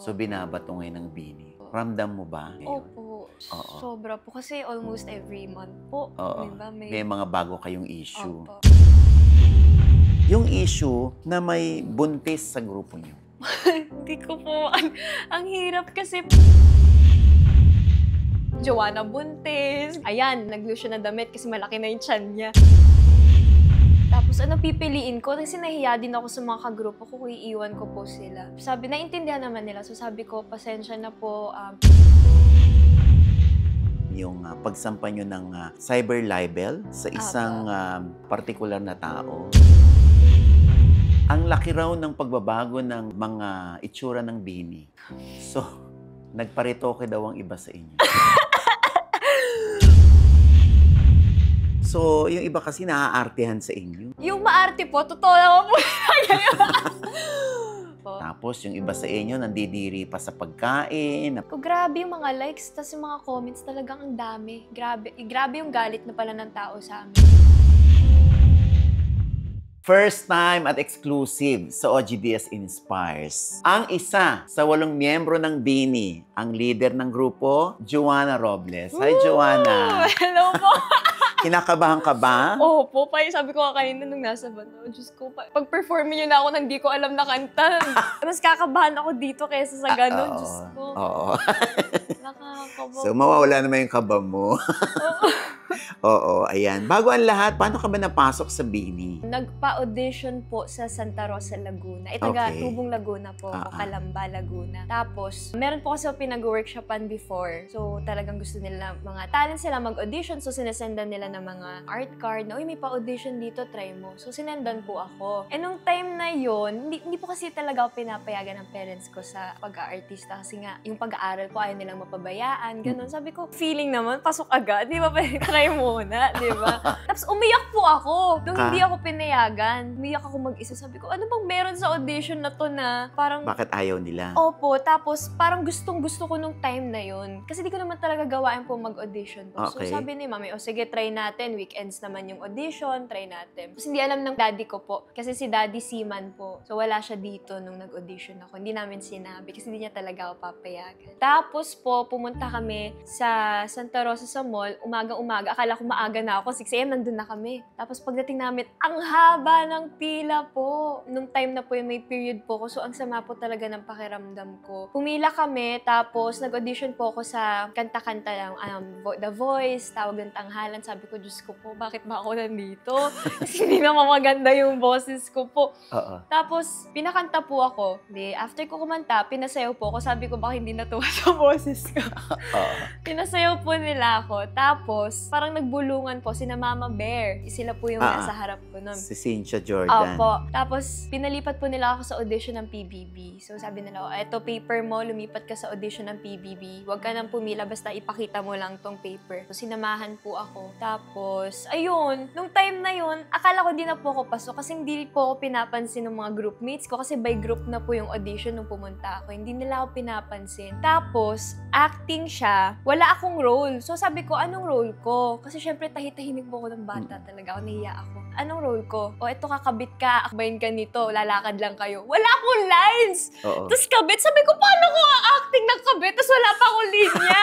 So, binabato ngayon ng bini. Ramdam mo ba ngayon? Opo. Oo. Sobra po. Kasi almost every month po. Oo. Diba? May mga bago kayong issue. Opo. Yung issue na may buntis sa grupo niyo. Hindi ko po. Ang hirap kasi. Joanna buntis. Ayan, nag-lotion na damit kasi malaki na yung tiyan niya. Tapos ano pipiliin ko? Kasi nahiya din ako sa mga kagrupo ko, iiwan ko po sila. Sabi, naintindihan naman nila. So sabi ko, pasensya na po. Yung pagsampa nyo ng cyber libel sa isang partikular na tao. Ang laki raw ng pagbabago ng mga itsura ng bini. So, nagparitoke daw ang iba sa inyo. So, yung iba kasi naaartehan sa inyo. Yung maarte po, totoo naman po. Tapos, yung iba sa inyo, nandidiri pa sa pagkain. Grabe yung mga likes, tas yung mga comments talagang ang dami. Grabe yung galit na pala ng tao sa amin. First time at exclusive sa OGDS Inspires. Ang isa sa 8 miyembro ng BINI, ang leader ng grupo, Joanna Robles. Hi, Joanna! Hello po! Kinakabahan ka ba? Opo, sabi ko kanina nung nasa bando. Diyos ko, pag-perform niyo na ako nang di ko alam na kanta. Mas kakabahan ako dito kaysa sa gano'n. Diyos ko. Oo. Nakakaba. So, mawawala naman yung kaba mo. Oo, ayan. Bago ang lahat, paano ka ba napasok sa BINI? Nagpa-audition po sa Santa Rosa, Laguna. Tubong Laguna po, Calamba, Laguna. Tapos, meron po kasi pinag-workshopan before. So, talagang gusto nila mga talent sila mag-audition. So, sinesendan nila ng mga art card na, uy, may pa-audition dito, try mo. So, sinendan po ako. Nung time na yun, hindi po kasi talaga ako pinapayagan ng parents ko sa pag-aartista. Kasi nga, yung pag-aaral ko ayaw nilang mapabayaan. Ganun. Sabi ko, feeling naman, pasok agad. Di ba, try muna, di ba? Tapos umiyak po ako. Nung hindi ako pinayagan, umiyak ako mag-isa. Sabi ko, ano bang meron sa audition na to na parang... Bakit ayaw nila? Opo, tapos parang gustong-gusto ko nung time na yun. Kasi di ko naman talaga gawain po mag-audition po. Okay. So sabi ni mami, sige, try natin. Weekends naman yung audition, try natin. Tapos hindi alam ng daddy ko po. Kasi si daddy seaman po. So wala siya dito nung nag-audition ako. Hindi namin sinabi kasi hindi niya talaga ako papayagan. Tapos po, pumunta kami sa Santa Rosa sa mall, umaga-umaga. Akala ko maaga na ako, 6 AM, nandun na kami. Tapos pagdating namin, ang haba ng pila po. Nung time na po yung may period po ko, so ang sama po talaga ng pakiramdam ko. Pumila kami, tapos nag-audition po ako sa kanta-kanta lang, The Voice, tawag ng tanghalan. Sabi ko, Diyos ko po, bakit ba ako nandito? Kasi hindi naman maganda yung boses ko po. Tapos, pinakanta po ako. After ko kumanta, pinasayaw po ako. Sabi ko, baka hindi natuwa sa boses ko. Pinasayaw po nila ako. Tapos, parang nagbulungan po sina Mama Bear. Sila po yung nasa harap ko nun. Si Cynthia Jordan. Opo. Tapos, pinalipat po nila ako sa audition ng PBB. So, sabi nila, eto paper mo, lumipat ka sa audition ng PBB. Huwag ka nang pumila, basta ipakita mo lang tong paper. So, sinamahan po ako. Tapos, ayun, nung time na yun, akala ko hindi na po ako pasok kasi hindi po ako pinapansin ng mga groupmates ko kasi by group na po yung audition nung pumunta ako. Hindi nila ako pinapansin. Tapos, acting siya, wala akong role. So, sabi ko, anong role ko? Kasi syempre, tahitahimik po ako ng bata talaga. Nahiya ako. Anong role ko? Eto kakabit ka, akbayin ka nito, lalakad lang kayo. Wala akong lines! Tapos kabit, sabi ko, paano ko acting ng kabit? Tapos wala pa akong linya.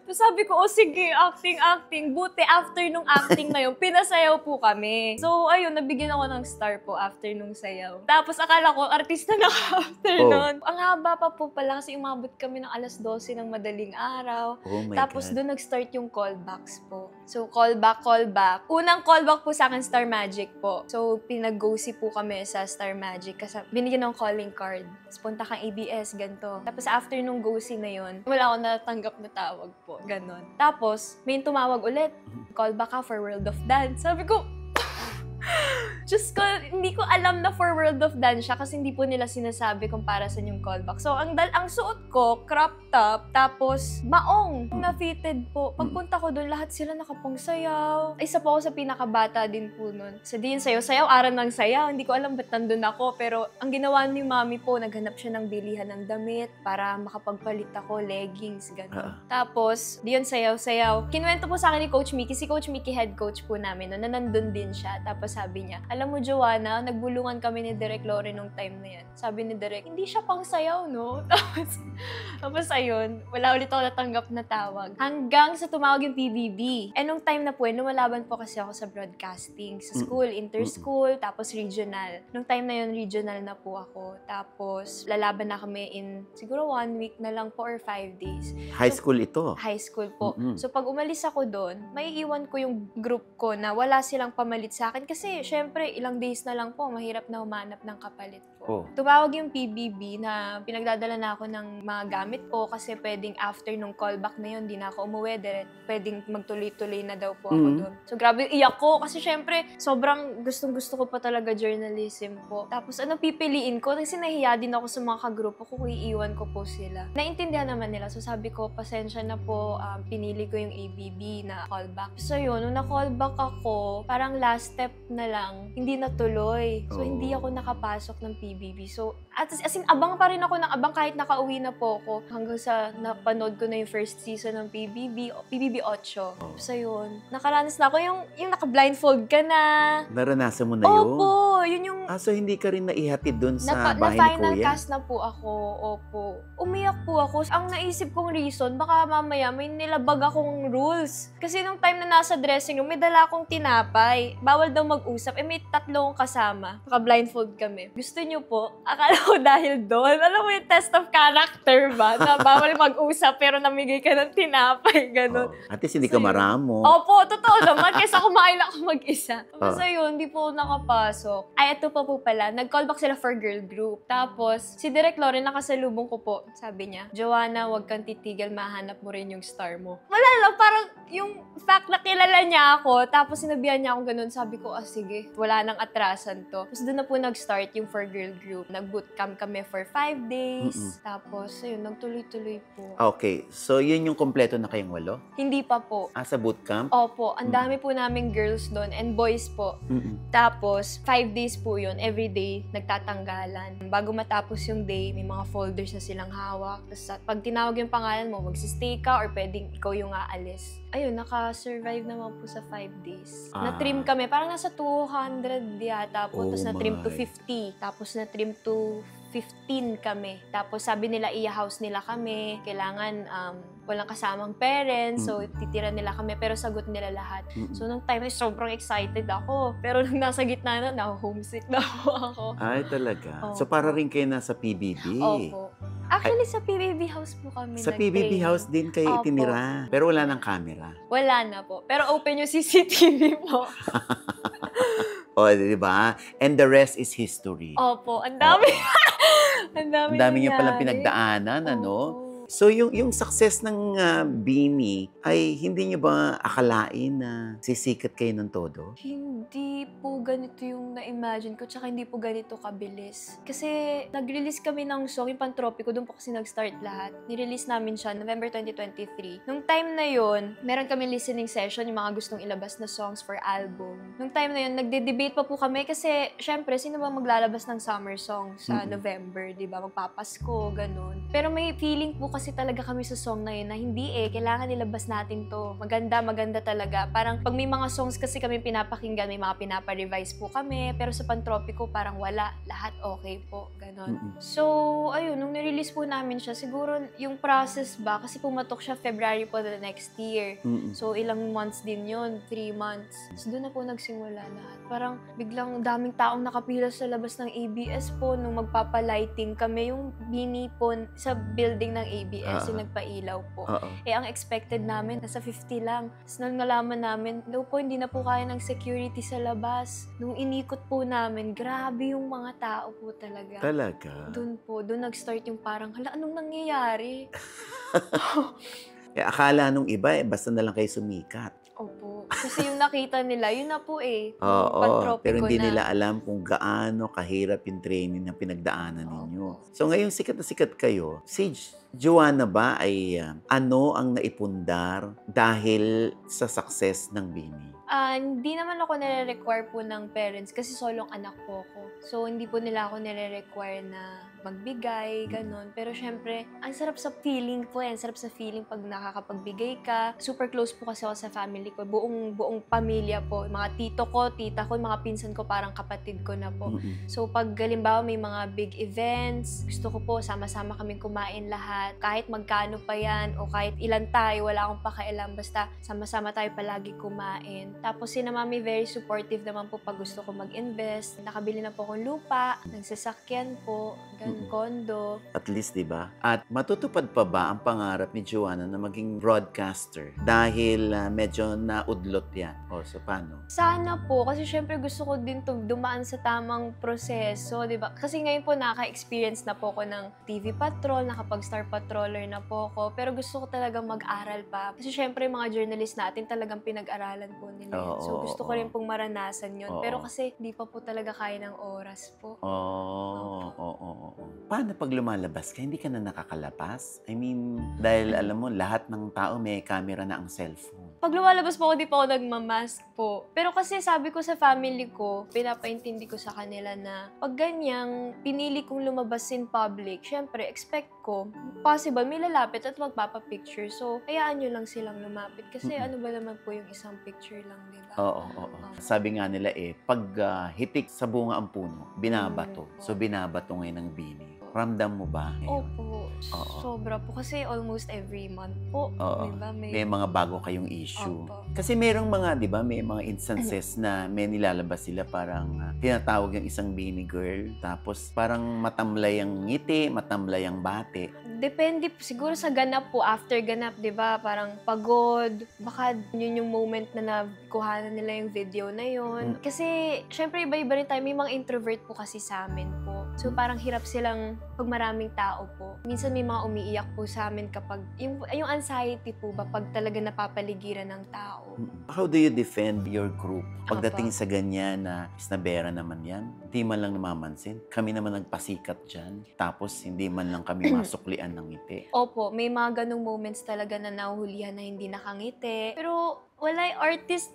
Tapos sabi ko, sige, acting. Buti after nung acting na yun, pinasayaw po kami. So, ayun, nabigyan ako ng star po after nung sayaw. Tapos akala ko, artista na ako after nun. Ang haba pa po pala kasi umabot kami ng 12:00 ng madaling araw. Tapos doon nag-start yung callbacks po. So, callback. Unang callback po sa akin, Star Magic po. So, pinag-go-see po kami sa Star Magic kasi binigyan ng calling card. Tapos punta kang ABS, ganito. Tapos after nung go-see na yun, wala akong natanggap na tawag po. Ganon. Tapos, may tumawag ulit. Callback ka for World of Dance. Sabi ko, Diyos ko, hindi ko alam na for World of Dance siya kasi hindi po nila sinasabi kung para saan yung callback. So, ang suot ko, crop top, tapos maong na fitted po. Pagpunta ko doon, lahat sila nakapangsayaw. Isa po ako sa pinakabata din po nun. So, di yun sayaw, aral ng sayaw. Hindi ko alam ba't nandun ako. Pero, ang ginawa ni mami po, naghanap siya ng bilihan ng damit para makapagpalit ako, leggings, gano'n. Tapos, di yun sayaw. Kinuwento po sa akin ni Coach Mickey. Si Coach Mickey, head coach po namin, no, na nandun din siya. Tapos sabi niya, alam Alam mo, Joanna, nagbulungan kami ni Direk Lore nung time na yan. Sabi ni Direk, hindi siya pang sayaw, no? Tapos ayun, wala ulit ako natanggap na tawag. Hanggang sa tumawag yung PBB. Nung time na po, lumalaban po kasi ako sa broadcasting. Sa school, inter-school, tapos regional. Nung time na yun, regional na po ako. Tapos, lalaban na kami in siguro 1 week na lang po or 5 days. High school ito. High school po. Mm-mm. So, pag umalis ako doon, may iwan ko yung group ko na wala silang pamalit sa akin. Kasi, syempre, ilang days na lang po, mahirap na humanap ng kapalit po. Oh. Tumawag yung PBB na pinagdadala na ako ng mga gamit po kasi pwedeng after nung callback na yun, di na ako umuwi. Pwedeng magtuloy-tuloy na daw po ako doon. So, grabe, iyak ko. Kasi, syempre, sobrang gustong-gusto ko pa talaga journalism po. Tapos, ano pipiliin ko? Kasi nahiya din ako sa mga kagrupo ko, iiwan ko po sila. Naintindihan naman nila. So, sabi ko, pasensya na po, pinili ko yung ABB na callback. So, yun, nung na-callback ako, parang last step na lang, hindi natuloy. So, hindi ako nakapasok ng PBB. So, as in, abang pa rin ako ng abang kahit nakauwi na po ako. Hanggang sa napanood ko na yung first season ng PBB 8. So, yun. Nakaranas na ako yung naka-blindfold ka na. Naranasan mo na yun? Opo, yun yung So hindi ka rin naihatid dun sa bahay ni na-final Kuya? cast na po ako. Opo. Umiyak po ako. Ang naisip kong reason, baka mamaya may nilabag akong rules. Kasi nung time na nasa dressing room, may dala akong tinapay. Bawal daw mag-usap. May 3 kasama. Naka-blindfold kami. Gusto niyo po? Akala ko dahil doon. Alam mo yung test of character ba? Na bawal mag-usap pero namigay ka ng tinapay. Ganon. At least hindi ka maramo. Opo, totoo naman. Kaysa kumain ako mag-isa. Tapos ayun, hindi po nakapasok. Ay, ito pa po pala. Nag-callback sila for girl group. Tapos, si Direk Lore nakasalubong ko po. Sabi niya, Joanna, huwag kang titigil. Mahanap mo rin yung star mo. Wala lang. Parang yung fact na kilala niya ako. Tapos sinabihan niya ako ganun. Sabi ko, sige. Wala nang atrasan to. Tapos doon na po nag-start yung for girl group. Nag-bootcamp kami for 5 days. Tapos, ayun, nagtuloy-tuloy po. Okay. So, yun yung kompleto na kayong 8? Hindi pa po. Sa bootcamp? Opo, ang dami po naming girls doon and boys po. Tapos, 5 days po yun. Every day, nagtatanggalan. Bago matapos yung day, may mga folders na silang hawak. Tapos, pag tinawag yung pangalan mo, magsistay ka or pwedeng ikaw yung aalis. Ayun, naka-survive naman po sa 5 days. Na-trim kami. Parang nasa 200 yata po. Tapos na-trim to 50. Tapos na-trim to 15 kami. Tapos sabi nila, i-house nila kami. Kailangan walang kasamang parents. So, titira nila kami. Pero sagot nila lahat. So, nung time, sobrang excited ako. Pero nung nasa gitna na, homesick na ako. Ay, talaga. Opo. So, para rin kayo nasa PBB. Opo. Actually, sa PBB house po kami Sa PBB house din kayo Opo. itinira. Pero wala nang camera. Wala na po. Pero open yung CCTV po. O, di ba? And the rest is history. Opo. Ang dami. Ang Ang dami niyo palang nangyari. pinagdaanan, ano? Opo. So, yung success ng Bini ay hindi niyo ba akalain na sisikat kayo ng todo? Hindi po ganito yung na-imagine ko, tsaka hindi po ganito kabilis. Kasi nag-release kami ng song, yung Pantropiko, doon po kasi nag-start lahat. Nirelease namin siya November 2023. Nung time na yon, meron kami listening session, yung mga gustong ilabas na songs for album. Nung time na yon, nagde-debate pa po kami kasi, syempre, sino ba maglalabas ng summer song sa November, di ba? Magpapasko, ganun. Pero may feeling po kasi talaga kami sa song na yun na hindi kailangan ilabas natin to. Maganda talaga. Parang pag may mga songs kasi kami pinapakinggan, may mga pinapa-revise po kami, pero sa Pantropiko parang wala. Lahat okay po. Ganon. So, ayun, nung nirelease po namin siya, siguro yung process ba, kasi pumatok siya February po the next year. So, ilang months din yun, 3 months. So, doon na po nagsimula lahat. Parang biglang daming taong nakapila sa labas ng ABS po nung magpapalighting kami. Yung Bini po sa building ng ABS, yung nagpailaw po. Ang expected namin, nasa 50 lang. Tapos nung nalaman namin, no po, hindi na po kaya ng security sa labas. Nung inikot po namin, grabe yung mga tao po talaga. Talaga? Doon nag-start yung parang, hala, anong nangyayari? Akala nung iba, basta na lang kayo sumikat. Opo. Kasi yung nakita nila, yun na po Oo, Pantropiko pero hindi na. nila alam kung gaano kahirap yung training na pinagdaanan ninyo. So ngayon sikat na sikat kayo. Si Joanna ba ay ano ang naipundar dahil sa success ng Bini? Hindi naman ako nire-require po ng parents kasi solong anak po ako. So, hindi po nila ako nire-require na magbigay, ganon. Pero syempre, ang sarap sa feeling po, ang sarap sa feeling pag nakakapagbigay ka. Super close po kasi ako sa family ko, buong pamilya po. Mga tito ko, tita ko, mga pinsan ko, parang kapatid ko na po. So pag halimbawa may mga big events, gusto ko po sama-sama kaming kumain lahat. Kahit magkano pa yan o kahit ilan tayo, wala akong pakialam. Basta sama-sama tayo palagi kumain. Tapos si mami very supportive naman po pag gusto ko mag-invest. Nakabili na po akong lupa, nagsasakyan po, kondo. At least, di ba? At matutupad pa ba ang pangarap ni Joanna na maging broadcaster? Dahil medyo naudlot yan. O, so paano? Sana po, kasi syempre gusto ko din to dumaan sa tamang proseso, di ba? Kasi ngayon po naka-experience na po ako ng TV Patrol, nakapag-Star Patroller na po ako, pero gusto ko talagang mag-aral pa. Kasi syempre mga journalist natin talagang pinag-aralan po nila. So gusto ko rin pong maranasan yun. Pero kasi di pa po talaga kaya ng oras po. Oo. Paano pag lumalabas ka, hindi ka na nakakalapas? I mean, dahil alam mo, lahat ng tao may camera na ang cellphone. Pag lumalabas po ako, di pa ako nagmamask po. Pero kasi sabi ko sa family ko, pinapaintindi ko sa kanila na pag ganyang pinili kong lumabas in public, syempre, expect ko, possible, may lalapit at magpapapicture. So, hayaan nyo lang silang lumapit. Kasi ano ba naman po yung isang picture lang, di ba? Oo. Sabi nga nila pag hitik sa bunga ang puno, binabato. So, binabato ngayon ng bini. Ramdam mo ba? Opo. Sobra po. Kasi almost every month po. Diba? May mga bago kayong issue. Opo. Kasi merong mga, di ba, may mga instances na may nilalabas sila parang tinatawag yung isang bini girl. Tapos parang matamlay ang ngiti, matamlay ang bate. Depende po. Siguro sa ganap po. After ganap, di ba? Parang pagod. Baka yun yung moment na nakuhanan nila yung video na yun. Kasi, syempre, iba-iba rin tayo. May mga introvert po kasi sa amin po. So, parang hirap silang pag maraming tao po. Minsan may mga umiiyak po sa amin kapag, yung anxiety po ba, pag talaga napapaligiran ng tao. How do you defend your group? Pagdating sa ganyan na isnabera naman yan, hindi man lang namamansin. Kami naman nagpasikat dyan. Tapos, hindi man lang kami masuklian ng ngiti. Opo, may mga ganong moments talaga na nahuhulihan na hindi nakangiti. Pero, wala yung artist,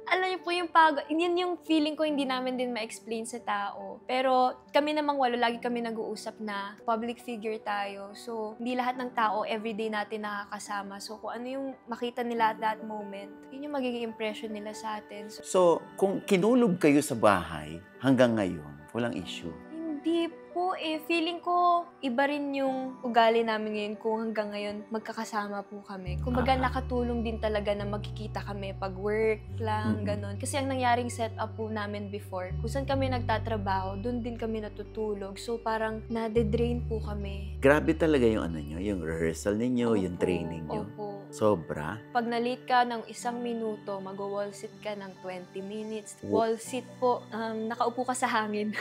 alam niyo po yung yun yung feeling ko hindi namin din ma-explain sa tao. Pero kami namang lagi kami nag-uusap na public figure tayo. So, hindi lahat ng tao everyday natin nakakasama. So, kung ano yung makita nila at that moment, yun yung magiging impression nila sa atin. So, kung kinulog kayo sa bahay hanggang ngayon, walang issue. Hindi po feeling ko iba rin yung ugali namin ngayon kung hanggang ngayon magkakasama po kami. Kumbaga nakatulong din talaga na magkikita kami pag work lang, ganon. Kasi ang nangyaring setup po namin before, kung saan kami nagtatrabaho, dun din kami natutulog. So parang nade-drain po kami. Grabe talaga yung yung rehearsal ninyo, yung Opo, training nyo. Opo. Sobra. Pag na-late ka ng 1 minuto, mag-wall sit ka ng 20 minutes. Wall sit po, nakaupo ka sa hangin.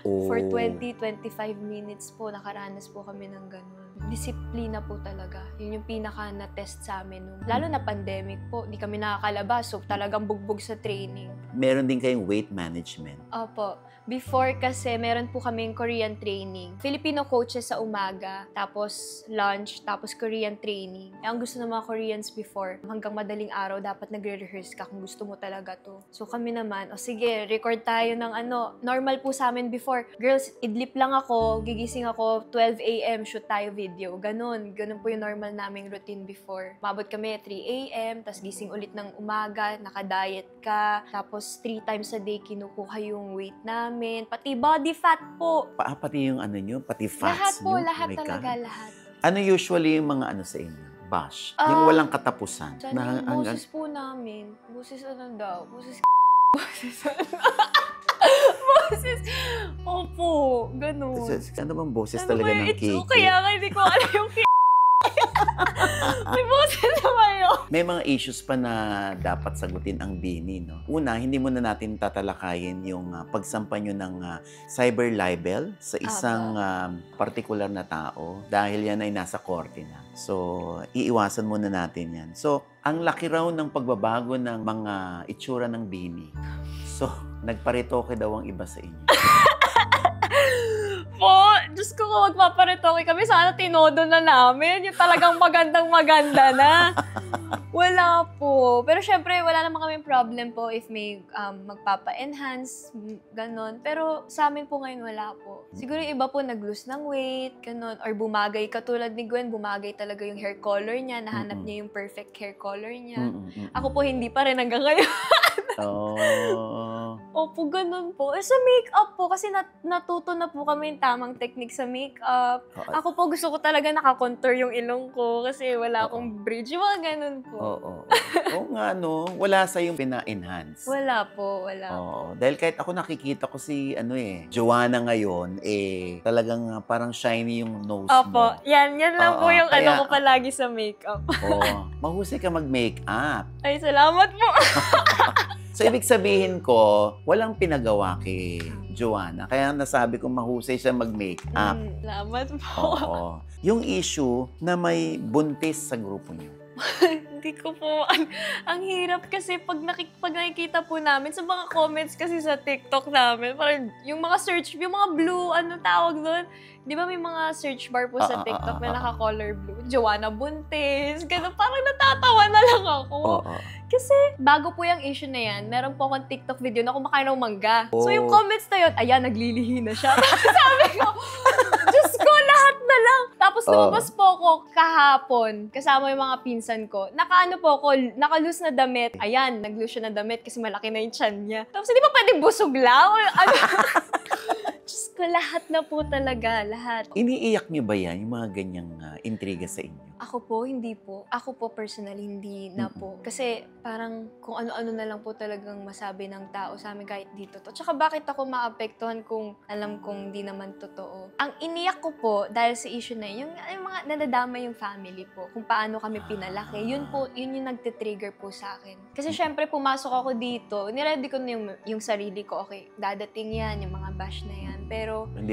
For 20-25 minutes po, nakaranas po kami ng ganun. Disiplina po talaga. Yun yung pinaka na-test sa amin. Lalo na pandemic po, di kami nakakalabas. So talagang bugbog sa training. Meron din kayong weight management. Opo. Before kasi, meron po kaming Korean training. Filipino coaches sa umaga, tapos lunch, tapos Korean training. Ang gusto ng mga Koreans before, hanggang madaling araw, dapat nagre-rehearse ka kung gusto mo talaga to. So kami naman, sige, record tayo ng normal po sa amin before. Girls, idlip lang ako, gigising ako, 12 a.m., shoot tayo video. Ganon po yung normal naming routine before. Mabot kami 3 a.m., tapos gising ulit ng umaga, naka-diet ka, tapos 3 times a day kinukuha yung weight namin. Pati body fat po. Pati yung nyo, pati fats Lahat po, nyo. lahat Oh my talaga, God. lahat. Ano usually yung mga sa inyo? Bash. Yung walang katapusan. Sana yung boses po namin. Boses daw? Boses boses. Opo, ganun. Ano bang boses Ano talaga ba ng yung cake? kaya nga hindi ko alam yung may boses naman yun. May mga issues pa na dapat sagutin ang bini, no? Una, hindi muna natin tatalakayin yung pagsampa nyo ng cyber libel sa isang partikular na tao dahil yan ay nasa korte na. So, iiwasan muna natin yan. So, ang laki raw ng pagbabago ng mga itsura ng bini. So, nagparitoke daw ang iba sa inyo. po. Diyos ko, kung magpaparetoke kami, sana tinodo na namin. Yung talagang magandang-maganda na. Wala po. Pero syempre, wala naman kaming problem po if may magpapa-enhance, ganon. Pero sa amin po ngayon, wala po. Siguro yung iba po nag-lose ng weight, ganon. Or bumagay, katulad ni Gwen, bumagay talaga yung hair color niya. Nahanap niya yung perfect hair color niya. Ako po, hindi pa rin hanggang ngayon. Oh. Opo, ganun po. Sa makeup po, kasi natuto na po kami yung tamang technique sa makeup. Ako po, gusto ko talaga nakakontour yung ilong ko kasi wala akong bridge. Yung mga ganun po. Oo. Oo nga, no? Wala sa'yong pina-enhance. Wala po, wala po. Oo. Dahil kahit ako nakikita ko si, Joanna ngayon, talagang parang shiny yung nose mo. Opo, yan lang po yung kaya, ko palagi sa makeup. Oo. Mahusay ka mag-makeup. Ay, salamat po. So, ibig sabihin ko, walang pinagawa kay Joanna. Kaya nasabi ko mahusay siya mag-makeup. Salamat po. Oo. Yung issue na may buntis sa grupo niyo. Hindi ko po, ang hirap kasi pag nakikita po namin sa mga comments kasi sa TikTok namin, parang yung mga search, yung mga blue, ano tawag doon? Di ba may mga search bar po sa TikTok na naka-color blue? Joanna Buntis, gano'n. Parang natatawa na lang ako. Kasi bago po yung issue na yan, meron po akong TikTok video na kumakain ng mangga. So yung comments na yun, ayan, naglilihi na siya. Sabi ko, Diyos ko, lahat na lang. Tapos lumabas po ako kahapon, kasama yung mga pinsan ko. Naka-loose na damit. Ayan, nag-loose siya na damit kasi malaki na yung tiyan niya. Tapos hindi pa pwedeng busog lang? Ano? Diyos ko, lahat na po talaga, lahat. Iniiyak niyo ba yan, yung mga ganyang intriga sa inyo? Ako po, hindi po. Ako po personally, hindi na po. Kasi parang kung ano-ano na lang po talagang masabi ng tao sa amin kahit dito to. Tsaka bakit ako maapektuhan kung alam kong di naman totoo? Ang iniyak ko po dahil sa issue na yun, yung mga nadadama yung family po. Kung paano kami pinalaki. Yun po, yun yung nagtitrigger po sa akin. Kasi syempre pumasok ako dito, niready ko na yung sarili ko. Okay, dadating yan, yung mga bash na yan. Pero hindi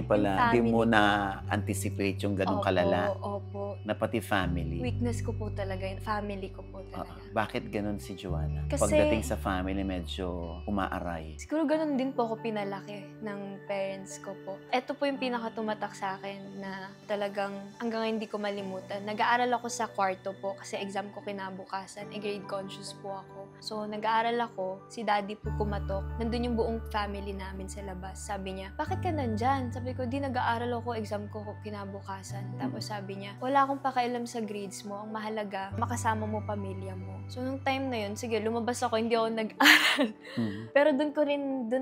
mo na-anticipate yung ganong kalala. Opo. Na pati family. Weakness ko po talaga yun. Family ko po talaga. Bakit ganon si Joanna? Kasi, pagdating sa family, medyo umaaray. Siguro ganon din po ako pinalaki ng parents ko po. Ito po yung pinakatumatak sa akin na talagang hanggang hindi ko malimutan. Nag-aaral ako sa kwarto po kasi exam ko kinabukasan. Grade conscious po ako. So, nag-aaral ako. Si daddy po kumatok. Nandun yung buong family namin sa labas. Sabi niya, bakit ka nandyan? Sabi ko, di nag-aaral ako. Exam ko kinabukasan. Tapos sabi niya, wala akong pakialam sa grades mo. Ang mahalaga, makasama mo pamilya mo. So, nung time na yun, sige, lumabas ako, hindi ako nag-aral. Pero dun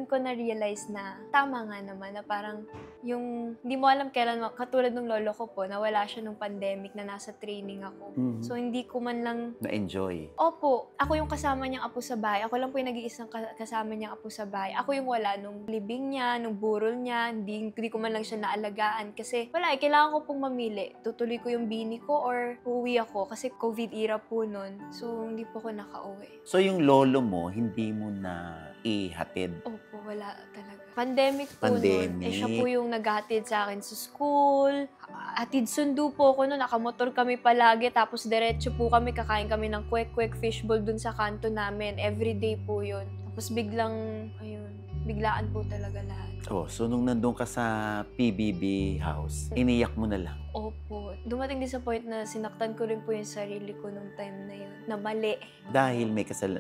ko na-realize na tama nga naman na parang yung, hindi mo alam kailan, katulad ng lolo ko po, nawala siya nung pandemic na nasa training ako. So, hindi ko man lang na-enjoy. Opo, ako yung kasama niyang apo sa bahay. Ako lang po yung nag-iisang kasama niyang apo sa bahay. Ako yung wala nung libing niya, nung burol niya, hindi ko man lang siya naalagaan. Kasi wala, kailangan ko pong mamili. Tutuloy ko yung bini ko or uuwi ako kasi COVID era po nun. So, hindi po ako nakauwi. So, yung lolo mo, hindi mo na ihatid? Opo, wala talaga. Pandemic po nun. Siya po yung naghatid sa akin sa school. Hatid sundo po ako nun. Nakamotor kami palagi. Tapos diretso po kami. Kakain kami ng kwek-kwek fishball dun sa kanto namin. Everyday po yun. Tapos biglaan po talaga lahat. So nung nandun ka sa PBB house, iniyak mo na lang? Opo. Dumating din sa point na sinaktan ko rin po yung sarili ko nung time na yun. Na mali. Dahil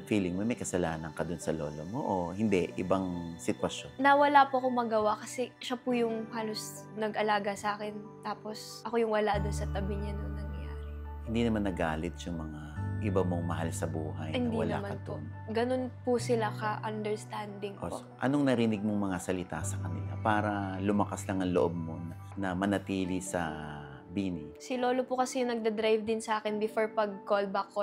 feeling mo may kasalanan ka dun sa lolo mo o hindi, ibang sitwasyon? Nawala po akong magawa kasi siya po yung halos nag-alaga sa akin. Tapos ako yung wala dun sa tabi niya nung nangyari. Hindi naman nagalit yung mga iba mong mahal sa buhay hindi na wala naman ka po. dun? Ganun po sila ka-understanding po. So, anong narinig mong mga salita sa kanila para lumakas lang ang loob mo na manatili sa bini? Si lolo po kasi nagda-drive din sa akin before pag callback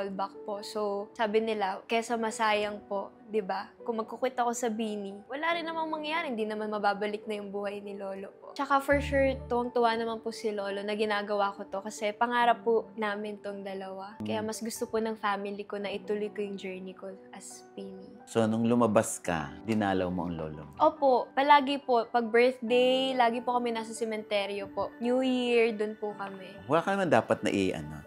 po. So, sabi nila, kesa masayang po, 'di ba? Kung magkukwit ako sa bini, wala rin namang mangyayari, hindi naman mababalik na yung buhay ni lolo po. Tsaka for sure, tuwang-tuwa naman po si lolo na ginagawa ko to kasi pangarap po namin tong dalawa. Kaya mas gusto po ng family ko na ituloy ko yung journey ko as bini. So, nung lumabas ka, dinalaw mo ang lolo mo? Opo, palagi po. Pag birthday, lagi po kami nasa sementeryo po. New Year, dun po kami. Wala ka naman dapat na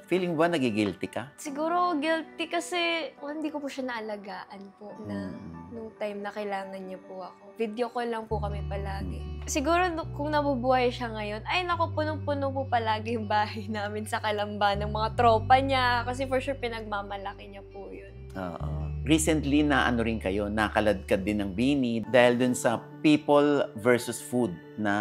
Feeling ba nagigilty ka? Siguro guilty kasi hindi ko po siya naalagaan po. na nung time na kailangan niya po ako. Video call lang po kami palagi. Siguro kung nabubuhay siya ngayon, ay naku, punong-puno po palagi yung bahay namin sa Calamba ng mga tropa niya. Kasi for sure, pinagmamalaki niya po yun. Oo. Recently na ano rin kayo, nakaladkad din ng Bini dahil dun sa People versus Food na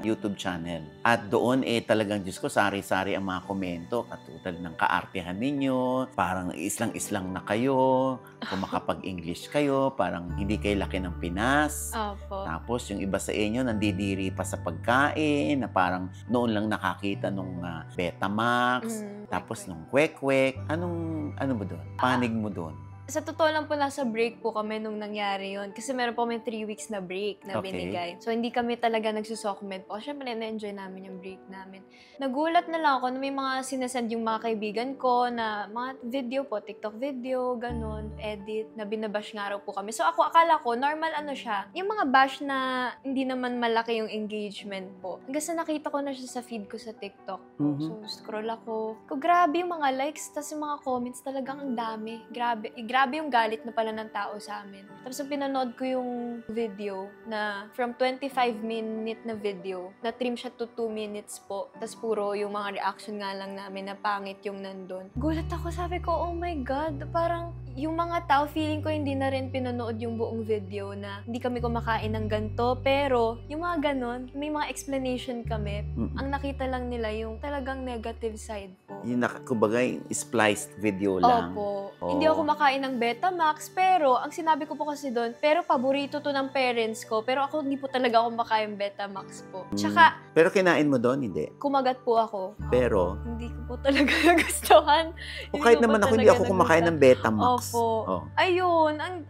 YouTube channel. At doon talagang, Diyos ko, sari-sari ang mga komento, katulad ng kaartehan ninyo, parang islang-islang na kayo, kung makapag-English kayo, parang hindi kayo laki ng Pinas. Opo. Tapos yung iba sa inyo nandidiri pa sa pagkain, na parang noon lang nakakita nung Betamax, tapos nung kwek-kwek. Ano mo doon? Panig mo doon? Sa totoo lang po, nasa break po kami nung nangyari yun. Kasi meron po kami 3 weeks na break na binigay. So, hindi kami talaga nagsusokmed po. Siyempre, na-enjoy namin yung break namin. Nagulat na lang ako na may mga sinasend yung mga kaibigan ko na mga video po, TikTok video, ganun, edit, na binabash nga raw po kami. So, ako, akala ko, normal ano siya. Yung mga bash na hindi naman malaki yung engagement po. Hanggang sa nakita ko na siya sa feed ko sa TikTok. So, scroll ako. Grabe yung mga likes, tas yung mga comments talagang ang dami. Grabe yung galit na pala ng tao sa amin. Tapos pinanood ko yung video na from 25-minute na video, na-trim siya to 2 minutes po. Tapos puro yung mga reaction nga lang namin na pangit yung nandun. Gulat ako, sabi ko, oh my God, parang yung mga tao, feeling ko hindi na rin pinanood yung buong video na hindi kami kumakain ng ganito. Pero yung mga ganon, may mga explanation kami. Ang nakita lang nila yung talagang negative side po. Yung kumbaga, spliced video lang. Opo. Hindi ako kumakain ng Betamax, pero ang sinabi ko po kasi doon, pero paborito to ng parents ko, pero ako hindi po talaga ako makain Betamax po. Tsaka, pero kinain mo doon, hindi? kumagat po ako. Pero? Hindi ko po talaga nagustuhan. O kahit naman ako, hindi ako kumakain ng Betamax. Opo. Ayun, ang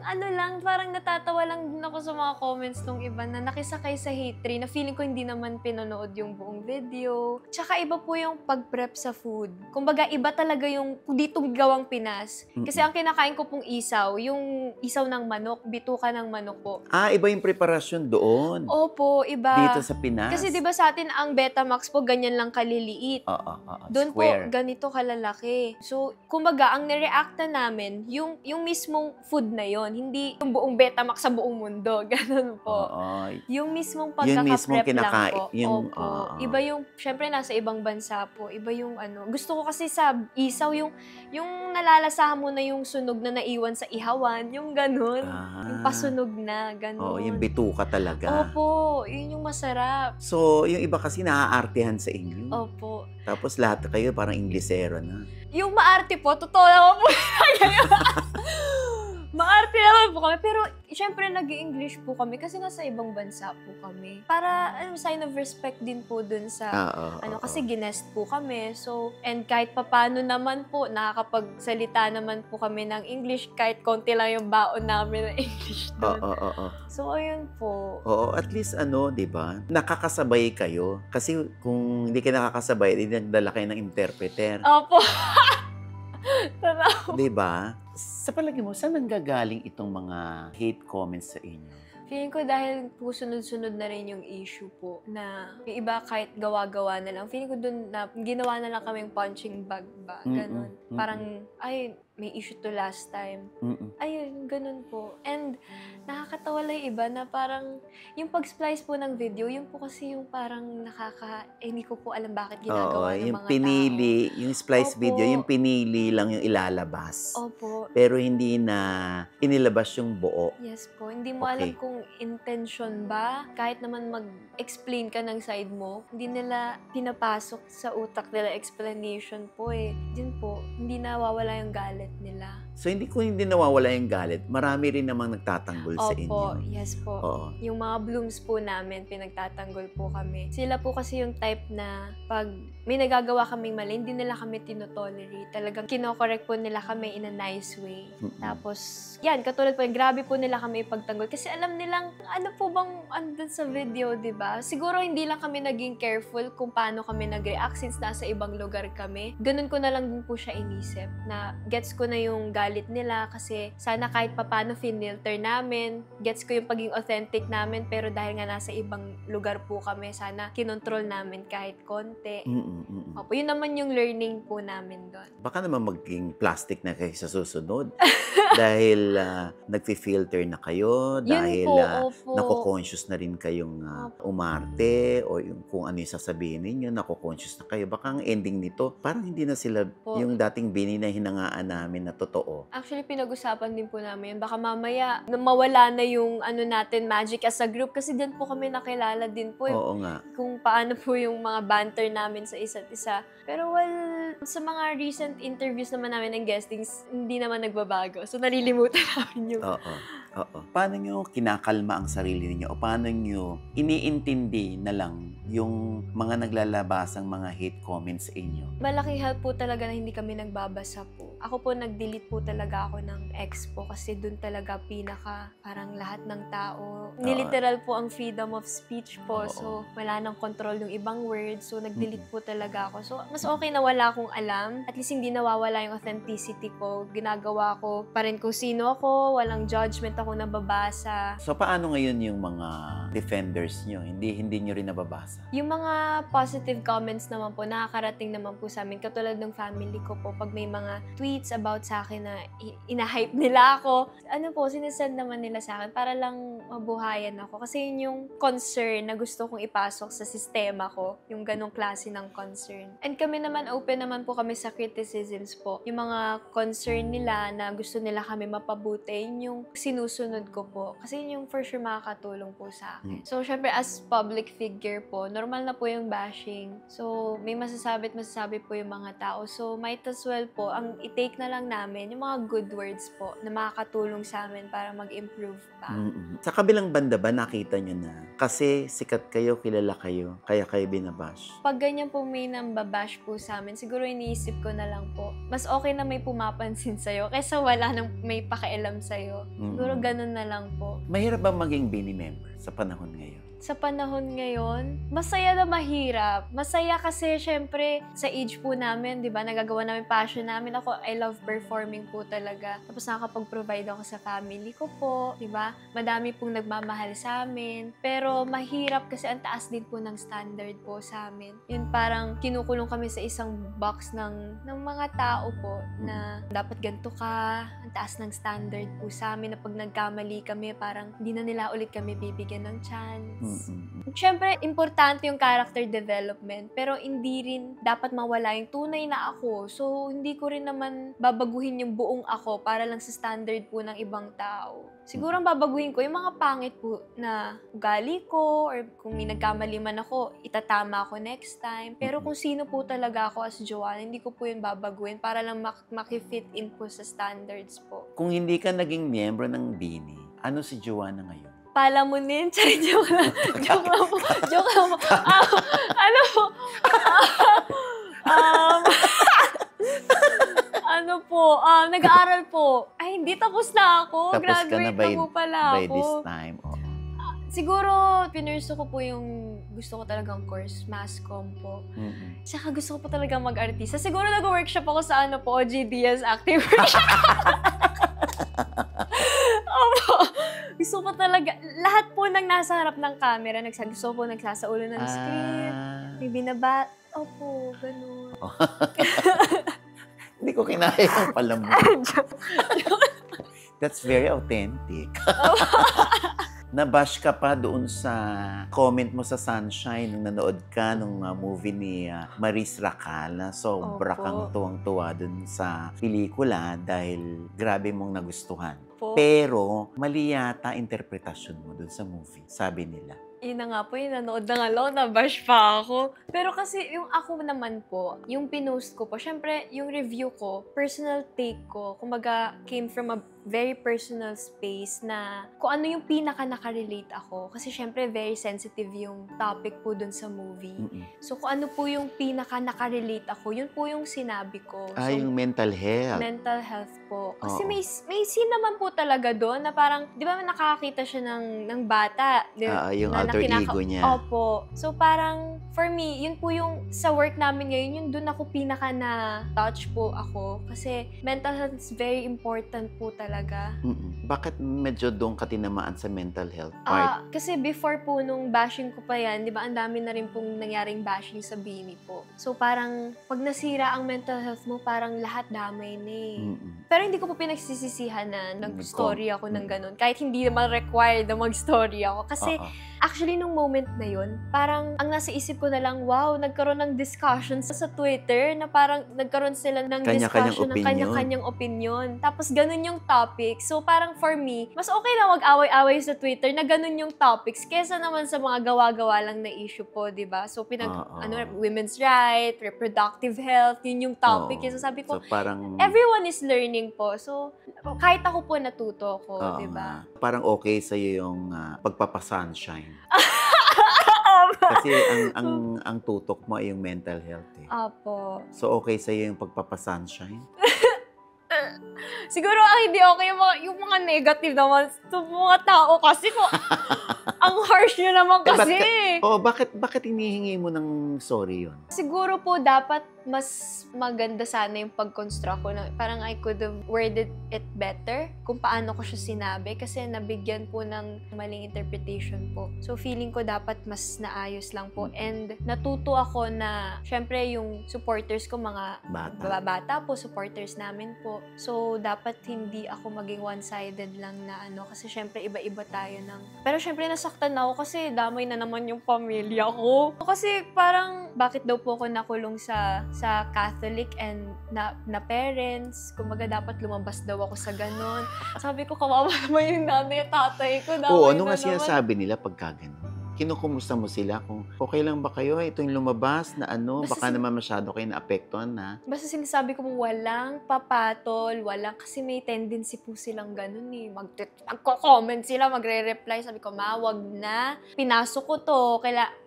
ano lang, parang natatawa lang din ako sa mga comments nung iba na nakisakay sa hate tree na feeling ko hindi naman pinanood yung buong video. Tsaka iba po yung pag-prep sa food. Kumbaga, iba talaga yung ditong gawang Pinas. Kasi ang kinakain ko pong isaw, yung isaw ng manok, bituka ng manok po. Iba yung preparasyon doon. Opo, iba. Dito sa Pinas. Kasi 'di ba sa atin ang Betamax po ganyan lang kaliliit. Doon po ganito kalalaki. So, kumbaga ang nireacta namin yung mismong food na yon, hindi yung buong Betamax sa buong mundo, ganun po. Yung mismong pagkaka-prep lang po. Opo. Iba yung, syempre nasa ibang bansa po, iba yung ano. Gusto ko kasi sa isaw yung nalalasahan mo na yung sunog na naiwan sa ihawan, yung ganun. Yung pasunog na, ganun. Yung bituka talaga. Opo, yun yung masarap. So, yung iba kasi naaartehan sa inyo. Opo. Tapos lahat kayo parang Inglesero na. Yung maarte po, totoo naman po. Maarte naman po kami, pero syempre nag-i-English po kami kasi nasa ibang bansa po kami. Para sign of respect din po dun sa kasi ginest po kami. So, and kahit papano naman po, nakakapagsalita naman po kami ng English kahit konti lang yung baon namin ng English dun. So, ayun po. At least 'di ba? Nakakasabay kayo. Kasi kung hindi kayo nakakasabay, hindi nagdala kayo ng interpreter. Opo. Totoo. 'Di ba? Sa palagi mo, saan nanggagaling itong mga hate comments sa inyo? Feeling ko dahil po sunod-sunod na rin yung issue po na yung iba kahit gawa-gawa na lang. Feeling ko dun na ginawa na lang kaming punching bag ba. Ganun. Parang, ay, may issue to last time. Ayun, ganun po. And nakakatawa lang yung iba na parang yung pag-splice po ng video, yun po kasi yung parang hindi ko po alam bakit ginagawa ng yung mga pinili, tao. yung splice video, yung pinili lang yung ilalabas. Opo. Pero hindi na inilabas yung buo. Yes po. Hindi mo alam kung intention ba. Kahit naman mag-explain ka ng side mo, hindi nila pinapasok sa utak nila explanation po Diyan po, hindi nawawala yung galit nila. So, hindi nawawala yung galit. Marami rin namang nagtatanggol sa inyo. Opo, yes po. Yung mga blooms po namin, pinagtatanggol po kami. Sila po kasi yung type na pag may nagagawa kaming mali, hindi nila kami tinotolerate. Talagang kinokorek po nila kami in a nice way. Tapos, yan, katulad po, grabe po nila kami ipagtanggol. Kasi alam nilang, ano po bang andun sa video, di ba? Siguro hindi lang kami naging careful kung paano kami nag-react since nasa ibang lugar kami. Ganun ko na lang din po siya inisip. Na gets ko na yung galit nila kasi sana kahit papano finilter namin. Gets ko yung pagiging authentic namin pero dahil nga nasa ibang lugar po kami, sana kinontrol namin kahit konti. Opo, yun naman yung learning po namin doon. Baka naman maging plastic na kayo sa susunod. Dahil nagfi-filter na kayo, Yun dahil po, opo. nako-conscious na rin kayong umarte o yung kung ano yung sasabihin ninyo, nako-conscious na kayo. Baka ang ending nito, parang hindi na sila Po. yung dating Bini na hinangaan namin na totoo. Actually, pinag-usapan din po namin yun. Baka mamaya mawala na yung ano natin, magic as a group. Kasi din po kami nakilala din po. Oo nga. Kung paano po yung mga banter namin sa isa't isa. Pero sa mga recent interviews naman namin ng guestings, hindi naman nagbabago. So, nalilimutan namin yung... Oo. Paano nyo kinakalma ang sarili ninyo o paano nyo iniintindi na lang yung mga naglalabasang mga hate comments sa inyo? Malaking help po talaga na hindi kami nagbabasa po. Ako po, nag-delete po talaga ako ng ex po kasi dun talaga parang lahat ng tao. Niliteral po ang freedom of speech po. Oo. So, wala nang control yung ibang words. So, nag-delete po talaga ako. So, mas okay na wala akong alam. At least hindi nawawala yung authenticity ko. Ginagawa ko pa rin kung sino ako. Walang judgment ako nababasa. So, paano ngayon yung mga defenders nyo? Hindi nyo rin nababasa? Yung mga positive comments naman po, nakakarating naman po sa amin. Katulad ng family ko po, pag may mga tweets about sa akin na ina-hype nila ako, sinesend naman nila sa akin para lang mabuhayan ako. Kasi yun yung concern na gusto kong ipasok sa sistema ko, yung ganong klase ng concern. And kami naman, open naman po kami sa criticisms po. Yung mga concern nila na gusto nila kami mapabuti, yun yung sinusunod ko po. Kasi yun yung for sure makakatulong po sa akin. So, syempre, as public figure po, normal na po yung bashing. So, may masasabi po yung mga tao. So, might as well po, ang i-take na lang namin, yung mga good words po na makakatulong sa amin para mag-improve pa. Sa kabilang banda ba, nakita nyo na kasi sikat kayo, kilala kayo, kaya kayo binabash? Pag ganyan po may nambabash po sa amin, siguro iniisip ko na lang po, mas okay na may pumapansin sa'yo kaysa wala nang may pakialam sa'yo. Siguro ganun na lang po. Mahirap ba maging Bini member sa panahon ngayon? Sa panahon ngayon, masaya na mahirap. Masaya kasi, syempre, sa age po namin, di ba, nagagawa namin passion namin. Ako, I love performing po talaga. Tapos nakakapag-provide ako sa family ko po, di ba? Madami pong nagmamahal sa amin. Pero mahirap kasi ang taas din po ng standard po sa amin. Yun, parang kinukulong kami sa isang box ng mga tao po na dapat ganito ka. Ang taas ng standard po sa amin na pag nagkamali kami, parang hindi na nila ulit kami bibigyan ng chance. Siyempre, importante yung character development, pero hindi rin dapat mawala yung tunay na ako. So, hindi ko rin naman babaguhin yung buong ako para lang sa standard po ng ibang tao. Siguro ang babaguhin ko yung mga pangit po na ugali ko or kung may nagkamali man ako, itatama ako next time. Pero kung sino po talaga ako as Joanna, hindi ko po yun babaguhin para lang makifit in po sa standards po. Kung hindi ka naging miyembro ng Bini, ano si Joanna ngayon? Palamunin. Sorry, joke lang. Joke lang po. Joke lang po. Ano po? Ano po? Nag-aaral po. Ay, hindi tapos na ako. Tapos Graduate ka na na po pala by ako. this time. Oh. Siguro, pinurso ko po yung gusto ko talagang course, mass comm po. Tsaka gusto ko po talagang mag-artista. Siguro nag-workshop ako sa OGDS Active Workshop. Opo. Gusto ko talaga, lahat po nang nasa harap ng camera, gusto ko po nagsasaulo ng script, may binaba, opo, ganun. Hindi ko kinaya yung pala mo. That's very authentic. Nabash ka pa doon sa comment mo sa Sunshine nung nanood ka nung movie ni Maris Racal. Sobra Opo. kang tuwang-tuwa doon sa pelikula dahil grabe mong nagustuhan. Po. Pero mali yata interpretasyon mo doon sa movie, sabi nila. Yun na nga po, yung nanood na nga lang, nabash pa ako. Pero kasi yung ako naman po, yung pinost ko po, syempre yung review ko, personal take ko, kumbaga came from a very personal space na kung ano yung pinaka-nakarelate ako. Kasi syempre, very sensitive yung topic po dun sa movie. So, kung ano po yung pinaka-nakarelate ako, yun po yung sinabi ko. So, Yung mental health. mental health po. Kasi Oo. may scene naman po talaga doon na parang, di ba nakakakita siya ng bata? Yung na alter ego niya. Opo. So parang, for me, yun po yung sa work namin ngayon, yun doon ako pinaka na touch po ako. Kasi mental health is very important po talaga. Bakit medyo doon ka tinamaan sa mental health part? Kasi before po nung bashing ko pa yan, di ba, ang dami na rin pong nangyaring bashing sa Bini po. So parang, pag nasira ang mental health mo, parang lahat damay na eh. Pero hindi ko po pinagsisisihan na nag-story ako ng ganun. Kahit hindi naman required na mag-story ako. Kasi, actually, nung moment na yun, parang ang nasa isip ko na lang, wow, nagkaroon ng discussion sa Twitter na parang nagkaroon sila ng discussion ng kanya-kanyang opinion. Tapos, ganun yung topic. So, parang for me, mas okay lang mag-away-away sa Twitter na ganun yung topics kesa naman sa mga gawa-gawa lang na issue po, di ba? So, women's right, reproductive health, yun yung topic. So, sabi ko, so, parang, everyone is learning po. So, kahit ako po natuto ko, di ba? Parang okay sa'yo yung pagpapasunshine. Kasi ang tutok mo ay yung mental health eh. Apo. So okay sa'yo yung pagpapasunshine? Siguro hindi okay yung mga negative naman sa mga tao kasi ko ang harsh nyo naman kasi. Bakit hinihingi mo ng sorry yun? Siguro po dapat mas maganda sana yung pag-construct ko. Parang I could have worded it better kung paano ko siya sinabi kasi nabigyan po ng maling interpretation po. So feeling ko dapat mas naayos lang po. And natuto ako na syempre yung supporters ko mga bata po, supporters namin po. So dapat hindi ako maging one-sided lang na kasi syempre iba-iba tayo ng... Pero syempre nasaktan ako kasi damay na naman yung pamilya ko. Kasi parang bakit daw po ako nakulong sa Catholic and na parents. Kumbaga, dapat lumabas daw ako sa ganon. Sabi ko, kawawa naman yung nanay at tatay ko. Ano nga sinasabi nila pagka ganon? Kinukumusta mo sila kung okay lang ba kayo? Ito yung lumabas na baka naman masyado kayo naapektuhan na. Basta sinasabi ko mo, walang papatol, kasi may tendency po silang ganun eh. Magko-comment sila, magre-reply. Sabi ko, wag na. Pinasok ko to.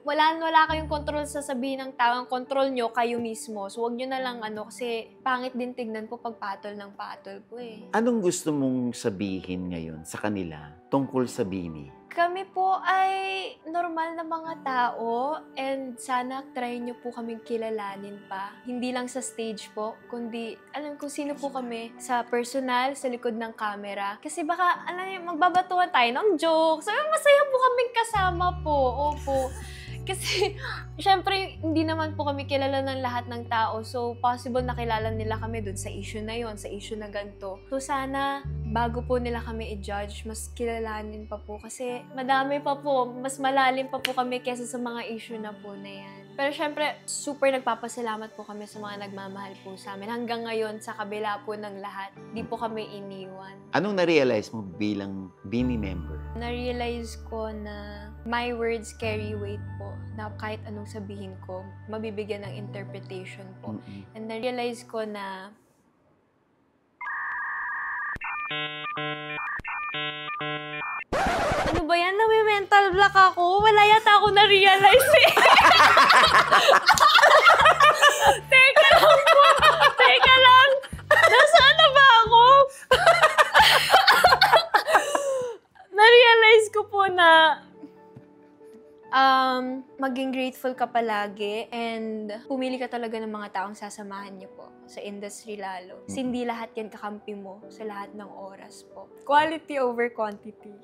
Wala kayong control sa sabihin ng tao. Ang control nyo, kayo mismo. So, wag nyo na lang kasi pangit din tignan po pag patol ng patol po eh. Anong gusto mong sabihin ngayon sa kanila tungkol sa Bini? Kami po ay normal na mga tao and sana try nyo po kaming kilalanin pa. Hindi lang sa stage po, kundi alam kung sino po kami sa personal, sa likod ng camera. Kasi baka, magbabatuhan tayo ng jokes. Masaya po kaming kasama po. Opo. Kasi, syempre, hindi naman po kami kilala ng lahat ng tao. So, possible na kilala nila kami dun sa issue na yon, sa issue na ganito. So, sana, bago po nila kami i-judge, mas kilalanin pa po. Kasi, madami pa po, mas malalim pa po kami kesa sa mga issue na po na yan. Pero syempre, super nagpapasalamat po kami sa mga nagmamahal po sa amin. Hanggang ngayon, sa kabila po ng lahat, di po kami iniwan. Anong na-realize mo bilang Bini member? Na-realize ko na my words carry weight po. Na kahit anong sabihin ko, mabibigyan ng interpretation po. And na-realize ko na ano ba yan? Nami-mental block ako? Wala yata ako na-realize eh. Teka lang po. Teka lang. Nasaan na ba ako? Na-realize ko po na maging grateful ka palagi and pumili ka talaga ng mga taong sasamahan niyo po sa industry lalo. Kasi hindi lahat yan kakampi mo sa lahat ng oras po. Quality over quantity.